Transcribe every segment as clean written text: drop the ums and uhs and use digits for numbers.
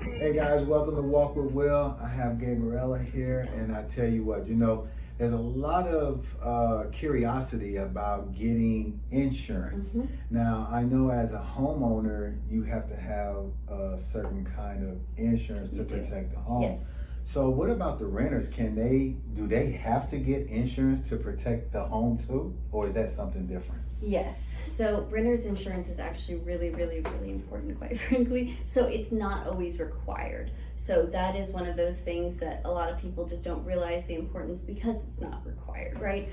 Hey guys, welcome to Walk with Will. I have Gabriella here, and I tell you what, there's a lot of curiosity about getting insurance. Now, I know as a homeowner, you have to have a certain kind of insurance to protect the home. Yes. So, what about the renters? Do they have to get insurance to protect the home too, or is that something different? Yes. So renter's insurance is actually really, really, really important, quite frankly. So it's not always required. So that is one of those things that a lot of people just don't realize the importance because it's not required, right?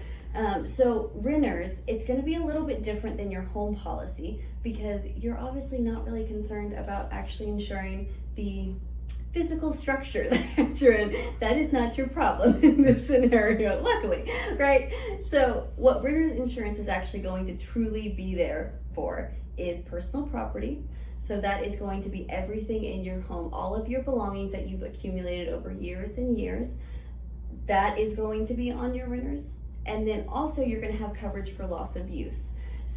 So renters, it's going to be a little bit different than your home policy because you're obviously not really concerned about actually insuring the physical structure that you're in. That is not your problem in this scenario, luckily, right? So what renter's insurance is actually going to truly be there for is personal property. So that is going to be everything in your home, all of your belongings that you've accumulated over years and years. That is going to be on your renters. And then also you're going to have coverage for loss of use.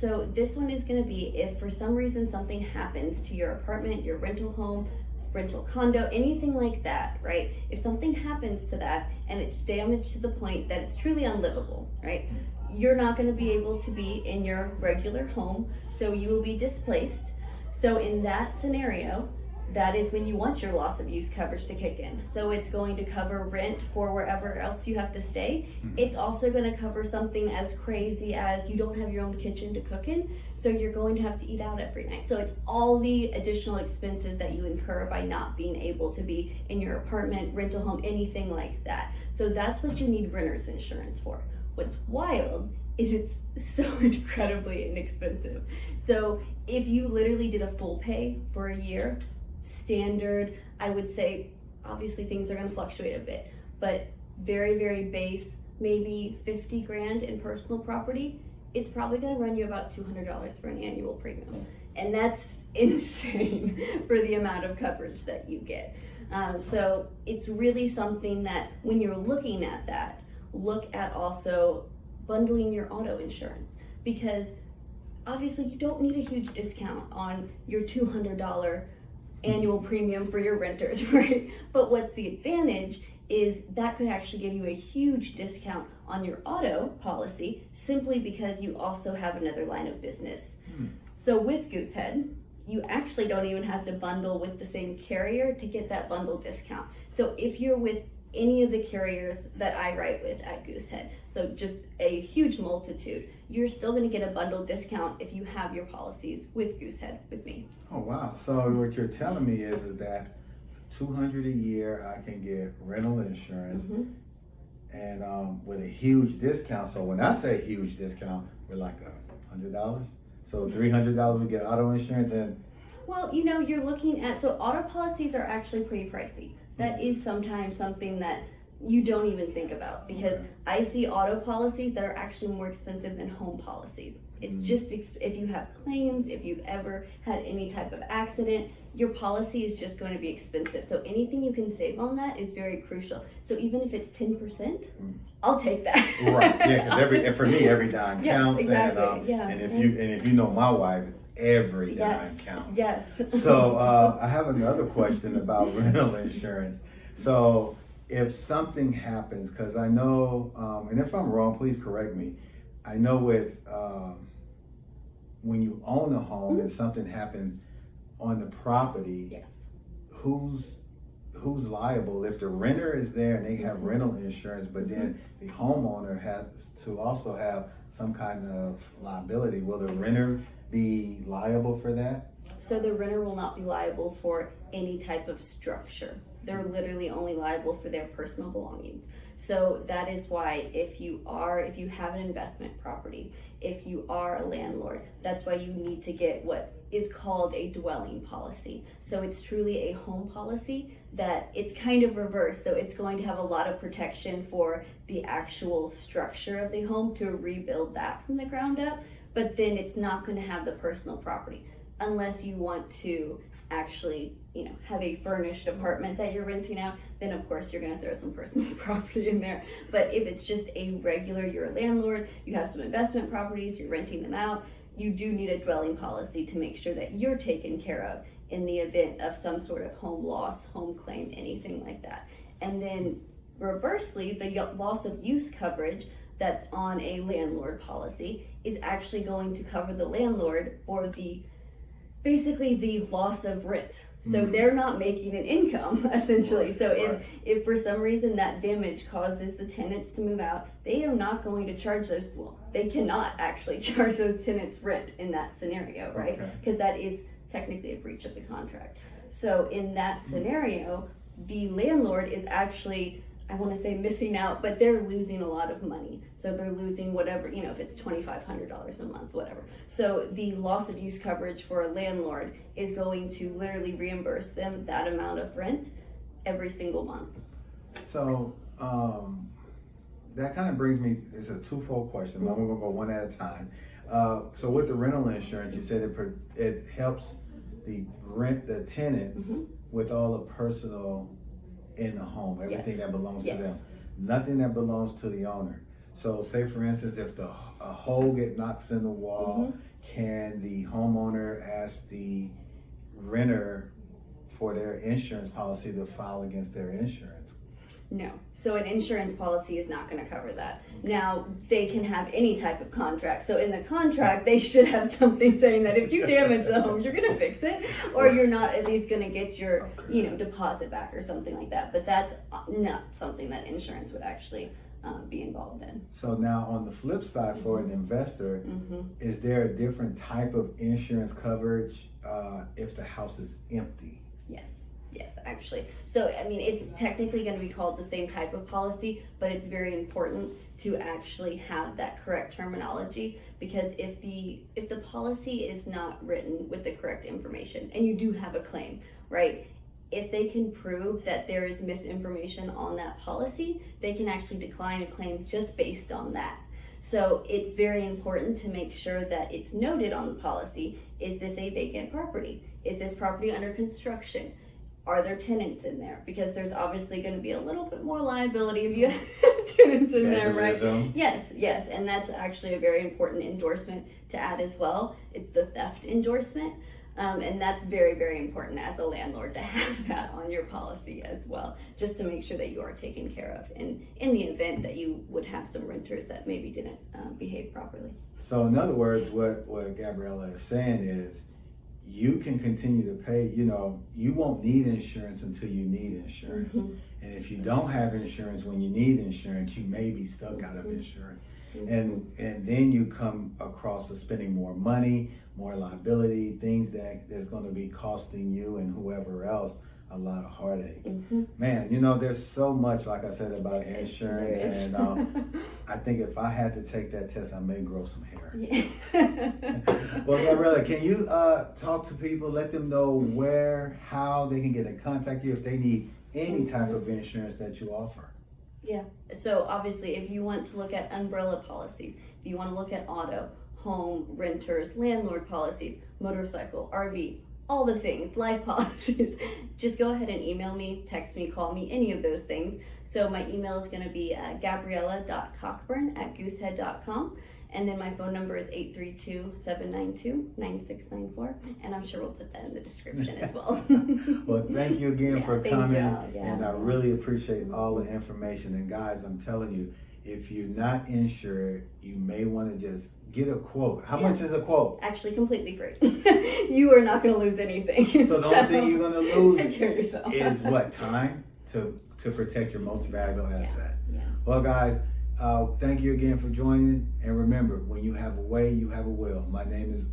So this one is going to be if for some reason something happens to your apartment, your rental home, rental condo, anything like that, right? If something happens to that and it's damaged to the point that it's truly unlivable, right? You're not going to be able to be in your regular home, so you will be displaced. So in that scenario, that is when you want your loss of use coverage to kick in. So it's going to cover rent for wherever else you have to stay. It's also going to cover something as crazy as you don't have your own kitchen to cook in, so you're going to have to eat out every night. So it's all the additional expenses that you incur by not being able to be in your apartment, rental home, anything like that. So that's what you need renter's insurance for. What's wild is it's so incredibly inexpensive. So if you literally did a full pay for a year, standard, I would say, obviously things are going to fluctuate a bit, but very, very base, maybe 50 grand in personal property, it's probably going to run you about $200 for an annual premium. And that's insane for the amount of coverage that you get. So it's really something that when you're looking at that, look at also bundling your auto insurance, because obviously you don't need a huge discount on your $200 annual premium for your renters, right? But what's the advantage is that could actually give you a huge discount on your auto policy simply because you also have another line of business. So with Goosehead, you actually don't even have to bundle with the same carrier to get that bundle discount. So if you're with any of the carriers that I write with at Goosehead, so just a huge multitude, you're still going to get a bundle discount if you have your policies with Goosehead with me. Oh wow! So what you're telling me is that $200 a year I can get rental insurance, and with a huge discount. So when I say huge discount, we're like $100. So $300 we get auto insurance and. Well, you're looking at, so auto policies are actually pretty pricey. That is sometimes something that you don't even think about, because I see auto policies that are actually more expensive than home policies. It's just if you have claims, if you've ever had any type of accident, your policy is just going to be expensive. So anything you can save on that is very crucial. So even if it's 10%, I'll take that. Right. Yeah. Because for me, every dime counts. Exactly. And if you know my wife, every dime counts. Yes. So I have another question about rental insurance. So if something happens, because I know, and if I'm wrong, please correct me. I know with when you own a home and something happens on the property, who's liable? If the renter is there and they have rental insurance, but then the homeowner has to also have some kind of liability, will the renter be liable for that? So the renter will not be liable for any type of structure. They're literally only liable for their personal belongings. So that is why if you have an investment property, if you are a landlord, that's why you need to get what is called a dwelling policy. So it's truly a home policy that it's kind of reversed. So it's going to have a lot of protection for the actual structure of the home to rebuild that from the ground up, but then it's not going to have the personal property unless you want to actually, have a furnished apartment that you're renting out, then of course you're going to throw some personal property in there. But if it's just a regular, you're a landlord, you have some investment properties, you're renting them out, you do need a dwelling policy to make sure that you're taken care of in the event of some sort of home loss, home claim, anything like that. And then reversely, the loss of use coverage that's on a landlord policy is actually going to cover the landlord for basically the loss of rent. So they're not making an income, essentially. So if for some reason that damage causes the tenants to move out, they are not going to charge those, they cannot actually charge those tenants rent in that scenario, right? Because that is technically a breach of the contract. So in that scenario, the landlord is actually, I want to say missing out, but they're losing a lot of money. So they're losing whatever, if it's $2,500 a month, whatever. So the loss of use coverage for a landlord is going to literally reimburse them that amount of rent every single month. So that kind of brings me, it's a twofold question, but I'm going to go one at a time. So with the rental insurance, you said it helps the tenant with all the personal in the home, everything that belongs to them, nothing that belongs to the owner. So say for instance, if a hole gets knocked in the wall, can the homeowner ask the renter for their insurance policy to file against their insurance? No. So an insurance policy is not going to cover that. Now, they can have any type of contract. So in the contract, they should have something saying that if you damage the home, you're going to fix it, or you're not at least going to get your, deposit back or something like that. But that's not something that insurance would actually be involved in. So now on the flip side, for an investor, is there a different type of insurance coverage if the house is empty? Yes, actually. So, it's technically going to be called the same type of policy, but it's very important to actually have that correct terminology, because if the policy is not written with the correct information, and you do have a claim, right? If they can prove that there is misinformation on that policy, they can actually decline a claim just based on that. So it's very important to make sure that it's noted on the policy, is this a vacant property? Is this property under construction? Are there tenants in there? Because there's obviously going to be a little bit more liability if you have tenants in there, right? Yes, and that's actually a very important endorsement to add as well. It's the theft endorsement, and that's very, very important as a landlord to have that on your policy as well, just to make sure that you are taken care of in the event that you would have some renters that maybe didn't behave properly. So in other words, what Gabriella is saying is, you can continue to pay, you won't need insurance until you need insurance. And if you don't have insurance when you need insurance, you may be stuck out of insurance. And then you come across to spending more money, more liability, things that's going to be costing you and whoever else a lot of heartache. Man, there's so much, like I said, about insurance, and I think if I had to take that test, I may grow some hair. Well, Gabriella, can you talk to people, let them know how they can get in contact with you if they need any type of insurance that you offer? Yeah, so obviously if you want to look at umbrella policies, if you want to look at auto, home, renters, landlord policies, motorcycle, RV, all the things, life policies, just go ahead and email me, text me, call me, any of those things. So my email is going to be gabriella.cockburn@goosehead.com, and then my phone number is 832-792-9694, and I'm sure we'll put that in the description as well. Well, thank you again for coming, and I really appreciate all the information. And guys, I'm telling you, if you're not insured, you may want to just get a quote. How much is a quote? Actually, completely free. You are not going to lose anything. So the only thing you're going to lose is what? Time to protect your most valuable asset. Well, guys, thank you again for joining. And remember, when you have a way, you have a will. My name is...